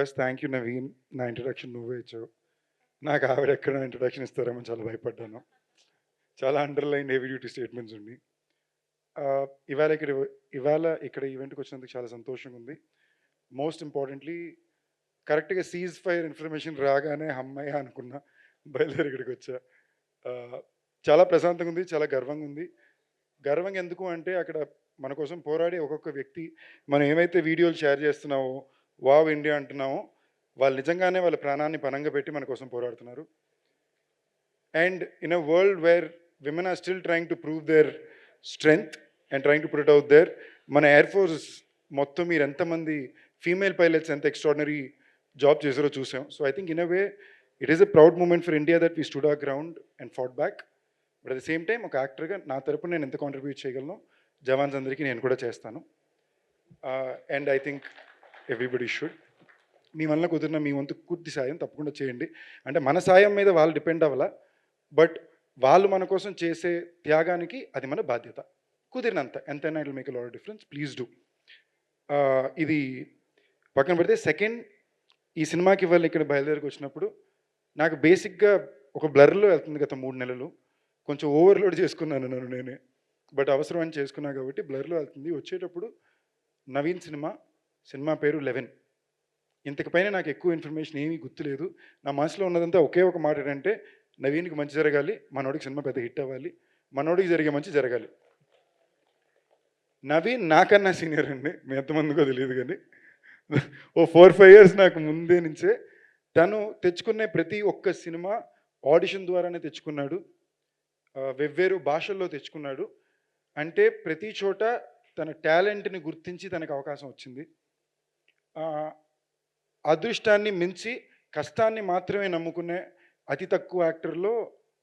First thank you Naveen. నా introduction నువ్వే ఇచ్చావు. నాకు ఆవిడ ఎక్కడ ఇంట్రడక్షన్ ఇస్తారేమో చాలా భయపడ్డాను. చాలా అండర్‌లైన్ హెవీ డ్యూటీ స్టేట్మెంట్స్ ఉన్నాయి. ఆహ్, ఇవాళ ఇక్కడ ఇవాళ ఇక్కడ ఈవెంట్‌కి వచ్చినందుకు చాలా సంతోషంగా ఉంది. మోస్ట్ ఇంపార్టెంట్‌లీ కరెక్ట్‌గా సీజ్ ఫైర్ ఇన్ఫర్మేషన్ రాగానే హమ్మయ్య! అనుకున్నా. బయలుదేరి ఇక్కడికొచ్చా. ఆహ్, చాలా ప్రశాంతంగా ఉంది. చాలా గర్వంగా ఉంది. గర్వంగా ఎందుకు అంటే అక్కడ మన కోసం పోరాడే ఒక్కొక్క వ్యక్తి మనం ఏమైతే వీడియోలు షేర్ చేస్తున్నామో, వావ్ ఇండియా అంటున్నామో, వాళ్ళు నిజంగానే వాళ్ళ ప్రాణాన్ని పణంగా పెట్టి మన కోసం పోరాడుతున్నారు. And in a world where women are still trying to prove their strength and trying to put it out there, మన ఎయిర్ ఫోర్స్ మొత్తం మీరు ఎంతమంది ఫీమేల్ పైలట్స్ ఎంత ఎక్స్ట్రాడినరీ జాబ్ చేశారో చూసాం. So I think in a way it is a proud moment for India that we stood our ground and fought back. But at the same time ఒక యాక్టర్గా నా తరపున నేను ఎంత కాంట్రిబ్యూట్ చేయగలను జవాన్స్ అందరికీ నేను కూడా చేస్తాను. And I think everybody should. మీ వల్ల కుదిరిన మీ వంతు పూర్తి సాయం తప్పకుండా చేయండి. అంటే మన సాయం మీద వాళ్ళు డిపెండ్ అవ్వాల. బట్ వాళ్ళు మన కోసం చేసే త్యాగానికి అది మన బాధ్యత. కుదిరినంత ఎంతైనా it will make a lot of difference. Please do. ఇది పక్కన పెడితే సెకండ్, ఈ సినిమాకి ఇవాళ ఇక్కడ బయలుదేరికి వచ్చినప్పుడు నాకు బేసిక్గా ఒక బ్లర్లో వెళ్తుంది గత 3 నెలలు. కొంచెం ఓవర్లోడ్ చేసుకున్నాను నన్ను నేనే. బట్ అవసరం అని చేసుకున్నా కాబట్టి బ్లర్లో వెళ్తుంది. వచ్చేటప్పుడు నవీన్ సినిమా పేరు 11. ఇంతకు పైన నాకు ఎక్కువ ఇన్ఫర్మేషన్ ఏమీ గుర్తులేదు. నా మనసులో ఉన్నదంతా ఒకే ఒక మాట ఏంటంటే, నవీన్‌కి మంచి జరగాలి, మనోడికి సినిమా పెద్ద హిట్ అవ్వాలి, మనోడికి జరిగే మంచి జరగాలి. నవీన్ నాకన్నా సీనియర్ అండి. మీ ఎంతమందికో తెలీదు గానీ. ఓ 4, 5 ఇయర్స్ నాకు ముందే నుంచే తను తెచ్చుకునే ప్రతి ఒక్క సినిమా ఆడిషన్ ద్వారానే తెచ్చుకున్నాడు. వెవ్వేరు భాషల్లో తెచ్చుకున్నాడు. అంటే ప్రతి చోట తన టాలెంట్‌ని గుర్తించి తనకు అవకాశం వచ్చింది. ఆహ్, అదృష్టాన్ని మించి కష్టాన్ని మాత్రమే నమ్ముకునే అతి తక్కువ యాక్టర్‌లో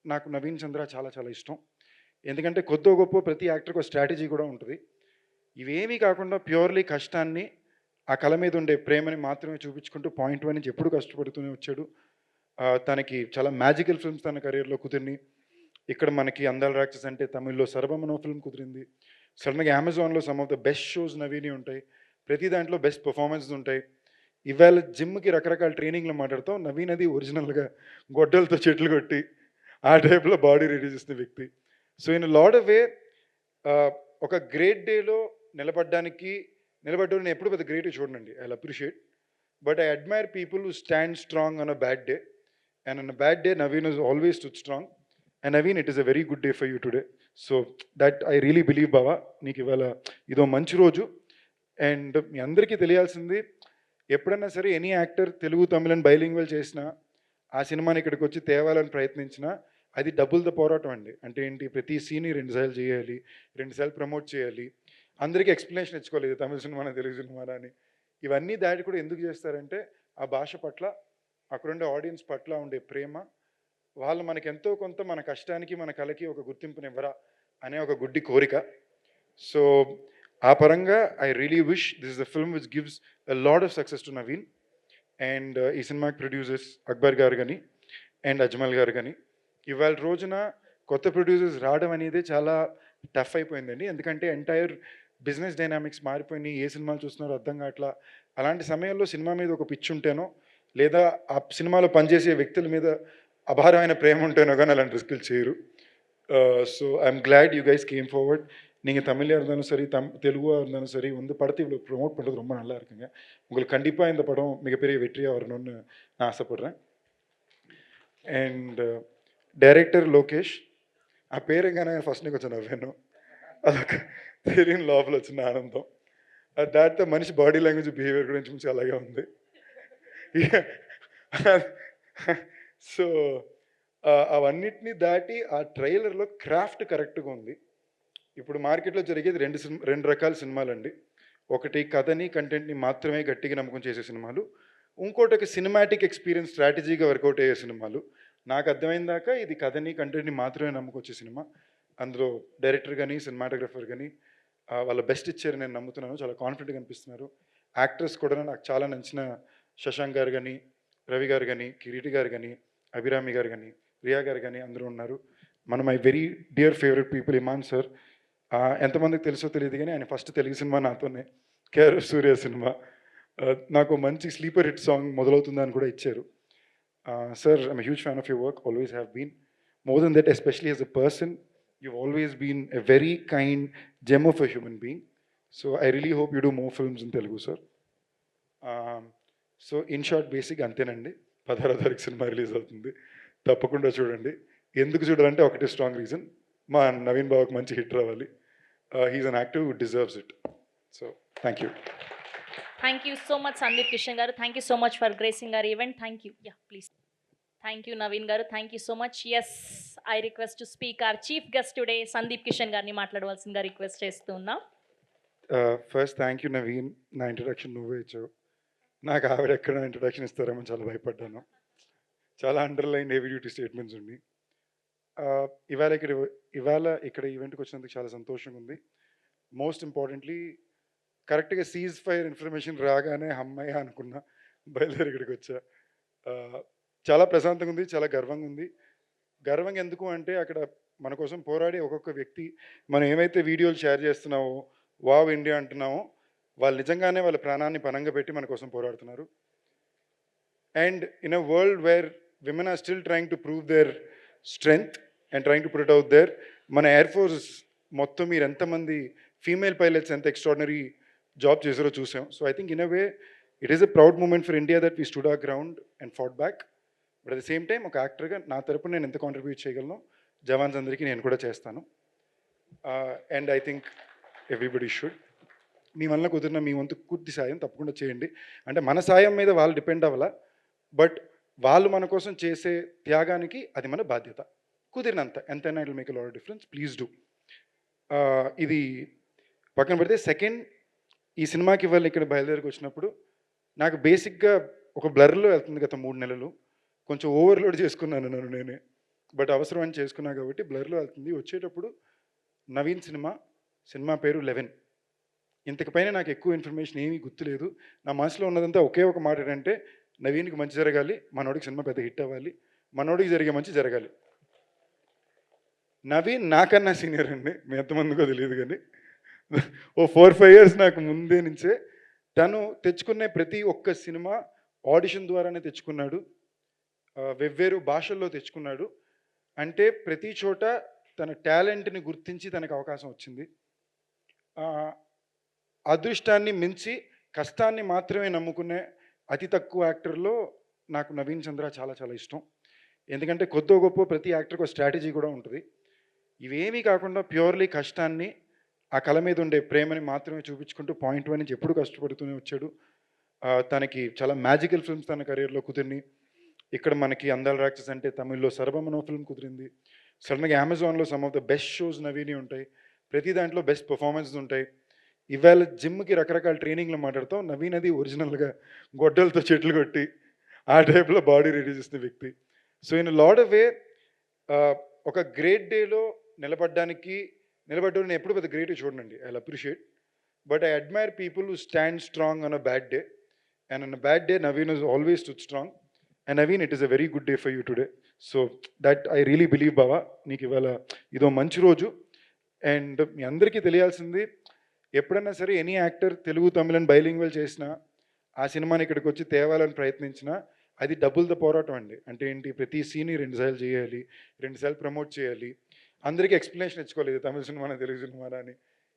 నాకు నవీన్ చంద్ర చాలా చాలా ఇష్టం. ఎందుకంటే కొద్దో గొప్పో ప్రతి యాక్టర్‌కి ఒక స్ట్రాటజీ కూడా ఉంటది. ఇవేమీ కాకుండా ప్యూర్‌లీ కష్టాన్ని, ఆ కళ మీద ఉండే ప్రేమని మాత్రమే చూపించుకుంటూ పాయింట్ 1 నుంచి ఎప్పుడూ కష్టపడుతూనే వచ్చాడు. తనకి చాలా మ్యాజికల్ ఫిల్మ్స్ తన కెరియర్‌లో కుదిరినియి. ఇక్కడ మనకి 'అందాల రాక్షస్' అంటే తమిళ్‌లో 'సర్వమనో' ఫిల్మ్ కుదిరింది. సడెన్‌గా అమెజాన్‌లో some of the best shows నవీనియి ఉంటాయి. ప్రతి దాంట్లో బెస్ట్ పెర్ఫార్మన్సెస్ ఉంటాయి. ఇవాళ జిమ్‌కి రకరకాల ట్రైనింగ్‌లు మాట్లాడతాం. నవీన్ అది ఒరిజినల్‌గా గొడ్డలతో చెట్లు కొట్టి, ఆ టైప్‌లో బాడీ రెడీ చేసిన వ్యక్తి. So, in a lot of way ఒక గ్రేట్ డేలో నిలబడ్డోడిని నేను ఎప్పుడు పెద్ద గ్రేట్‌గా చూడనండి. I will appreciate. But I admire people who stand strong on a bad day. And on a bad day Naveen has always stood strong. And Naveen, it is a very good day for you today. So that I really believe బావ. నీకు ఇవాళ ఇదో మంచి రోజు. And మీ అందరికీ తెలియాల్సింది, ఎప్పుడన్నా సరే any actor Telugu, Tamil bilingual చేసినా, ఆ సినిమాని ఇక్కడికి వచ్చి తేవాలని ప్రయత్నించినా, అది డబ్బులతో పోరాటం అండి. అంటే ఏంటి, ప్రతి సీన్‌ని 2 సార్లు చేయాలి, 2 సార్లు ప్రమోట్ చేయాలి. అందరికీ ఎక్స్‌ప్లనేషన్ ఇచ్చుకోవాలి, ఇది తమిళ సినిమానా, తెలుగు సినిమానా అని. ఇవన్నీ దాటి కూడా ఎందుకు చేస్తారంటే, ఆ భాష పట్ల, అక్కడుండే ఆడియన్స్ పట్ల ఉండే ప్రేమ, వాళ్ళు మనకెంతో కొంత మన కష్టానికి, మన కళకి ఒక గుర్తింపునివ్వరా అనే ఒక గుడ్డి కోరిక. సో, ఆ పరంగా I really wish this is the film which gives a lot of success to Naveen. And ఈ సినిమాకి ప్రొడ్యూసర్స్ అక్బర్ గారు కానీ అండ్ అజ్మల్ గారు కానీ, ఇవాళ రోజున కొత్త ప్రొడ్యూసర్స్ రావడం అనేది చాలా టఫ్ అయిపోయిందండి. ఎందుకంటే ఎంటైర్ బిజినెస్ డైనామిక్స్ మారిపోయినాయి. ఏ సినిమాలు చూస్తున్నారో అర్థం కావట్లా. అలాంటి సమయంలో సినిమా మీద ఒక పిచ్చి ఉంటేనో, లేదా ఆ సినిమాలో పనిచేసే వ్యక్తుల మీద అపారమైన ప్రేమ ఉంటేనో కానీ అలాంటి రిస్కులు చేయరు. So I am glad you guys came forward. நீங்கள் தமிழாக இருந்தாலும் சரி, தெலுங்காக இருந்தாலும் சரி, வந்து படத்தை இவ்வளோ ப்ரொமோட் பண்ணுறது ரொம்ப நல்லா இருக்குங்க. உங்களுக்கு கண்டிப்பாக இந்த படம் மிகப்பெரிய வெற்றியாக வரணும்னு நான் ஆசைப்பட்றேன். అండ్ డైరెక్టర్ లోకేష్, ఆ పేరుగానే ఫస్ట్ కొంచెం నవ్వాను. అదొక తెలియని లోపల వచ్చిన ఆనందం. అది దాటితే మనిషి బాడీ లాంగ్వేజ్, బిహేవియర్ కూడా కొంచెం అలాగే ఉంది. సో అవన్నిటిని దాటి ఆ ట్రైలర్లో క్రాఫ్ట్ కరెక్ట్గా ఉంది. ఇప్పుడు మార్కెట్లో జరిగేది రెండు రకాల సినిమాలండి. ఒకటి కథని, కంటెంట్ని మాత్రమే గట్టిగా నమ్మకం చేసే సినిమాలు. ఇంకోటి ఒక సినిమాటిక్ ఎక్స్పీరియన్స్ స్ట్రాటజీగా వర్కౌట్ అయ్యే సినిమాలు. నాకు అర్థమైన దాకా ఇది కథని, కంటెంట్ని మాత్రమే నమ్ముకొచ్చే సినిమా. అందులో డైరెక్టర్ కానీ, సినిమాటోగ్రఫర్ కానీ వాళ్ళ బెస్ట్ ఇచ్చారని నేను నమ్ముతున్నాను. చాలా కాన్ఫిడెంట్గా అనిపిస్తున్నారు. యాక్టర్స్ కూడా నాకు చాలా నచ్చిన శశాంక్ గారు కానీ, రవి గారు కానీ, కిరీటి గారు కానీ, అభిరామి గారు కానీ, రియా గారు కానీ అందరూ ఉన్నారు. My very dear favourite people Imman sir. ఎంతమందికి తెలుసో తెలియదు కానీ ఆయన ఫస్ట్ తెలుగు సినిమా నాతోనే, కేఆర్ఎఫ్ సూర్య సినిమా. నాకు మంచి స్లీపర్ హిట్ సాంగ్ మొదలవుతుందని కూడా ఇచ్చారు. Sir I'm huge fan of your work, always have been. More than that, especially as a person, you've always been a very kind gem of a human being. So I really hope you do more films in Telugu, sir. So in short basic అంతేనండి. 16వ తారీఖు cinema release అవుతుంది, తప్పకుండా చూడండి. ఎందుకు చూడాలంటే ఒకటే strong reason, మా నవీన్ బాబుకి మంచి హిట్ రావాలి. He's an actor who deserves it. So thank you. Thank you so much, Sandeep Kishan garu. Thank you so much for gracing our event. Thank you. Yeah, please. Thank you, Naveen garu. Thank you so much. Yes, I request to speak our chief guest today, Sandeep Kishan garni మాట్లాడవలసిందిగా request చేస్తున్నా. First thank you Naveen, నా introduction నువ్వే ఇచ్చావు. నాకు ఆవిడ ఎక్కడ introduction ఇస్తారేమో చాలా భయపడ్డాను. చాలా అండర్లైన్ హెవీ డ్యూటీ స్టేట్మెంట్స్ ఉండి. ఇవాళ ఇక్కడ ఈవెంట్కి వచ్చినందుకు చాలా సంతోషంగా ఉంది. మోస్ట్ ఇంపార్టెంట్లీ కరెక్ట్గా సీజ్ ఫైర్ ఇన్ఫర్మేషన్ రాగానే అమ్మాయి అనుకున్నా, బయలుదేరి ఇక్కడికి వచ్చా. చాలా ప్రశాంతంగా ఉంది, చాలా గర్వంగా ఉంది. గర్వంగా ఎందుకు అంటే అక్కడ మన కోసం పోరాడే ఒక్కొక్క వ్యక్తి, మనం ఏమైతే వీడియోలు షేర్ చేస్తున్నామో, వావ్ ఇండియా అంటున్నామో, వాళ్ళు నిజంగానే వాళ్ళ ప్రాణాన్ని పణంగా పెట్టి మన కోసం పోరాడుతున్నారు. And in a world where women are still trying to prove their strength and trying to put it out there, మన ఎయిర్ ఫోర్స్ మొత్తం మీరు ఎంతమంది ఫీమేల్ పైలట్స్ ఎంత ఎక్స్ట్రాడినరీ జాబ్ చేసారో చూసాం. So I think in a way it is a proud moment for India that we stood our ground and fought back. But at the same time ఒక యాక్టర్గా నా తరపున నేను ఎంత కాంట్రిబ్యూట్ చేయగలను జవాన్స్ అందరికీ నేను కూడా చేస్తాను. And I think everybody should. మీ వల్ల కుదిరిన మీ వంతు పూర్తి సాయం తప్పకుండా చేయండి. అంటే మన సాయం మీద వాళ్ళు డిపెండ్ అవ్వాలా, బట్ వాళ్ళు మన కోసం చేసే త్యాగానికి అది మన బాధ్యత. కుదిరినంత ఎంతైనా it will make a lot of difference. Please do. ఇది పక్కన పెడితే సెకండ్, ఈ సినిమాకి ఇవాళ ఇక్కడ బయలుదేరికి వచ్చినప్పుడు నాకు బేసిక్గా ఒక బ్లర్లో వెళ్తుంది గత 3 నెలలు. కొంచెం ఓవర్లోడ్ చేసుకున్నాను నన్ను నేనే, బట్ అవసరం అని చేసుకున్నా కాబట్టి బ్లర్లో వెళ్తుంది. వచ్చేటప్పుడు నవీన్ సినిమా పేరు 11. ఇంతకు పైన నాకు ఎక్కువ ఇన్ఫర్మేషన్ ఏమీ గుర్తులేదు. నా మనసులో ఉన్నదంతా ఒకే ఒక మాట ఏంటంటే, నవీన్కి మంచి జరగాలి, మనోడికి సినిమా పెద్ద హిట్ అవ్వాలి, మనోడికి జరిగే మంచి జరగాలి. నవీన్ నాకన్నా సీనియర్ అండి, మీ ఎంతమందికో తెలియదు కానీ ఓ 4-5 years నాకు ముందే నుంచే తను తెచ్చుకునే ప్రతి ఒక్క సినిమా ఆడిషన్ ద్వారానే తెచ్చుకున్నాడు, వెవ్వేరు భాషల్లో తెచ్చుకున్నాడు. అంటే ప్రతి చోట తన టాలెంట్ని గుర్తించి తనకు అవకాశం వచ్చింది. అదృష్టాన్ని మించి కష్టాన్ని మాత్రమే నమ్ముకునే అతి తక్కువ యాక్టర్లో నాకు నవీన్ చంద్ర చాలా చాలా ఇష్టం. ఎందుకంటే కొద్దో గొప్ప ప్రతి యాక్టర్కి ఒక స్ట్రాటజీ కూడా ఉంటుంది. ఇవేమీ కాకుండా ప్యూర్లీ కష్టాన్ని, ఆ కళ మీద ఉండే ప్రేమని మాత్రమే చూపించుకుంటూ పాయింట్ 1 నుంచి ఎప్పుడు కష్టపడుతూనే వచ్చాడు. తనకి చాలా మ్యాజికల్ ఫిల్మ్స్ తన కెరీర్లో కుదిరినాయి. ఇక్కడ మనకి అందాల రాక్షస్ అంటే తమిళ్లో సర్వమనో ఫిల్మ్ కుదిరింది. సడన్గా అమెజాన్లో some of the best shows నవీని ఉంటాయి, ప్రతి దాంట్లో బెస్ట్ పర్ఫార్మెన్సెస్ ఉంటాయి. ఇవాళ జిమ్కి రకరకాల ట్రైనింగ్లో మాట్లాడతాం, నవీన్ అది ఒరిజినల్గా గొడ్డలతో చెట్లు కొట్టి ఆ టైప్లో బాడీ రెడీ చేసిన వ్యక్తి. So in lot of way ఒక గ్రేట్ డేలో నిలబడ్డ నేను ఎప్పుడు పెద్ద గ్రేట్ చూడండి, I appreciate, but I admire people who stand strong on a bad day. And on a bad day Naveen is always stood strong. And Naveen, it is a very good day for you today. So that I really believe బావా, నీకు ఇవాళ ఇదో మంచి రోజు. And మీ అందరికీ తెలియాల్సింది, ఎప్పుడైనా సరే any actor Telugu తమిళని bilingual చేసినా, ఆ సినిమాని ఇక్కడికి వచ్చి తేవాలని ప్రయత్నించినా, అది డబుల్ ద పోరాటం అండి. అంటే ఏంటి, ప్రతి సీన్ని 2 సార్లు చేయాలి, 2 సార్లు ప్రమోట్ చేయాలి, అందరికీ ఎక్స్ప్లెనేషన్ ఇచ్చుకోవాలి, ఇది తమిళ సినిమానా తెలుగు సినిమానా అని.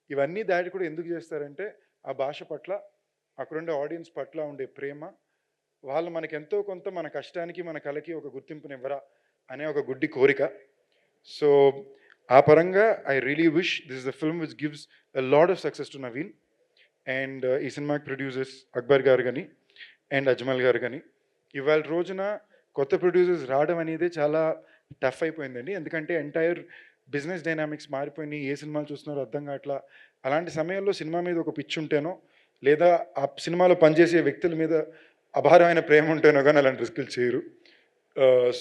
ఇవన్నీ దాటి కూడా ఎందుకు చేస్తారంటే, ఆ భాష పట్ల, అక్కడుండే ఆడియన్స్ పట్ల ఉండే ప్రేమ, వాళ్ళు మనకి ఎంతో కొంత మన కష్టానికి మన కళకి ఒక గుర్తింపునివ్వరా అనే ఒక గుడ్డి కోరిక. సో ఆ పరంగా I really wish this is the film which gives a lot of success to Naveen. And ఈ సినిమాకి ప్రొడ్యూసర్స్ అక్బర్ గారు కానీ అండ్ అజ్మల్ గారు కానీ, ఇవాళ రోజున కొత్త ప్రొడ్యూసర్స్ రావడం అనేది చాలా టఫ్ అయిపోయిందండి. ఎందుకంటే ఎంటైర్ బిజినెస్ డైనామిక్స్ మారిపోయినాయి, ఏ సినిమాలు చూస్తున్నారో అర్థం కావట్లా. అలాంటి సమయంలో సినిమా మీద ఒక పిచ్చి ఉంటేనో, లేదా ఆ సినిమాలో పనిచేసే వ్యక్తుల మీద అపారమైన ప్రేమ ఉంటేనో కానీ అలాంటి రిస్కులు చేయరు.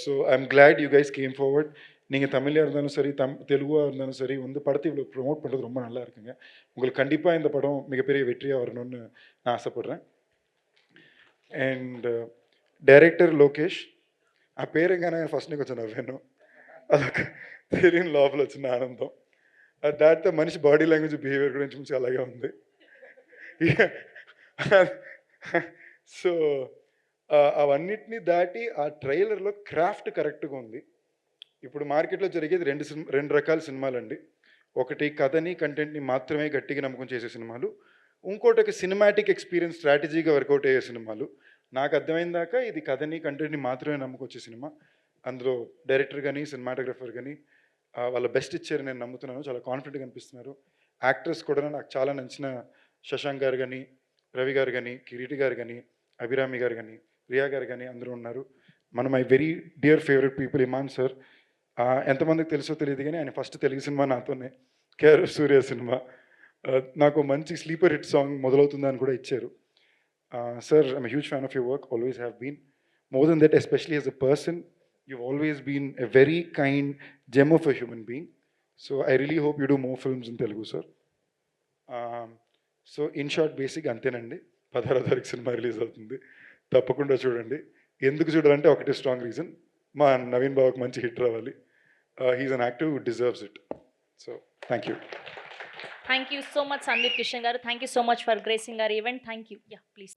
So I'm glad you guys came forward. நீங்கள் தமிழாக இருந்தாலும் சரி, தெலுங்காக இருந்தாலும் சரி, வந்து படத்தை இவ்வளோ ப்ரொமோட் பண்ணுறது ரொம்ப நல்லா இருக்குங்க. உங்களுக்கு கண்டிப்பாக இந்த படம் மிகப்பெரிய வெற்றியாக வரணும்னு நான் ஆசைப்பட்றேன். అండ్ డైరెక్టర్ లోకేష్, ఆ పేరుగానే ఫస్ట్ నీకు వచ్చిన నవ్వాను, అదొక తెలియని లోపల వచ్చిన ఆనందం. దాటితో మనిషి బాడీ లాంగ్వేజ్ బిహేవియర్ గురించి అలాగే ఉంది. సో అవన్నిటిని దాటి ఆ ట్రైలర్లో క్రాఫ్ట్ కరెక్ట్గా ఉంది. ఇప్పుడు మార్కెట్లో జరిగేది రెండు రకాల సినిమాలండి. ఒకటి కథని, కంటెంట్‌ని మాత్రమే గట్టిగా నమ్మకం చేసే సినిమాలు. ఇంకోటి ఒక సినిమాటిక్ ఎక్స్‌పీరియన్స్ స్ట్రాటజీగా వర్కౌట్ అయ్యే సినిమాలు. నాకు అర్థమైన దాకా ఇది కథని, కంటెంట్‌ని మాత్రమే నమ్ముకొచ్చే సినిమా. అందులో డైరెక్టర్ గాని, సినిమాటోగ్రాఫర్ గాని వాళ్ళ బెస్ట్ ఇచ్చారని నేను నమ్ముతున్నాను. చాలా కాన్ఫిడెంట్‌గా అనిపిస్తున్నారు. యాక్టర్స్ కూడా నాకు చాలా నచ్చిన శశాంక్ గారు గాని, రవి గారు గాని, కిరీటి గారు గాని, అభిరామి గారు గాని, రియా గారు గాని అందరూ ఉన్నారు. My very dear favourite people Imman sir. ఎంతమందికి తెలుసో తెలీదు గానీ ఆయన ఫస్ట్ తెలుగు సినిమా నాతోనే. 'కేఆర్ సూర్య' సినిమా. నాకు మంచి స్లీపర్ హిట్ సాంగ్ 'మొదలవుతుందా' అని కూడా ఇచ్చారు. Sir I'm a huge fan of your work. Always have been. More than that especially as a person, you've always been a very kind gem of a human being. So I really hope you do more films in Telugu, sir. So in short basic అంతేనండి. 16వ తారీఖు cinema release అవుతుంది. తప్పకుండా చూడండి. ఎందుకు చూడాలంటే ఒకటే strong reason, మా నవీన్ బాబుకి మంచి హిట్ రావాలి. He's an actor who deserves it. So thank you. Thank you so much, Sandeep Kishan garu. Thank you so much for gracing our event. Thank you. Yeah, please.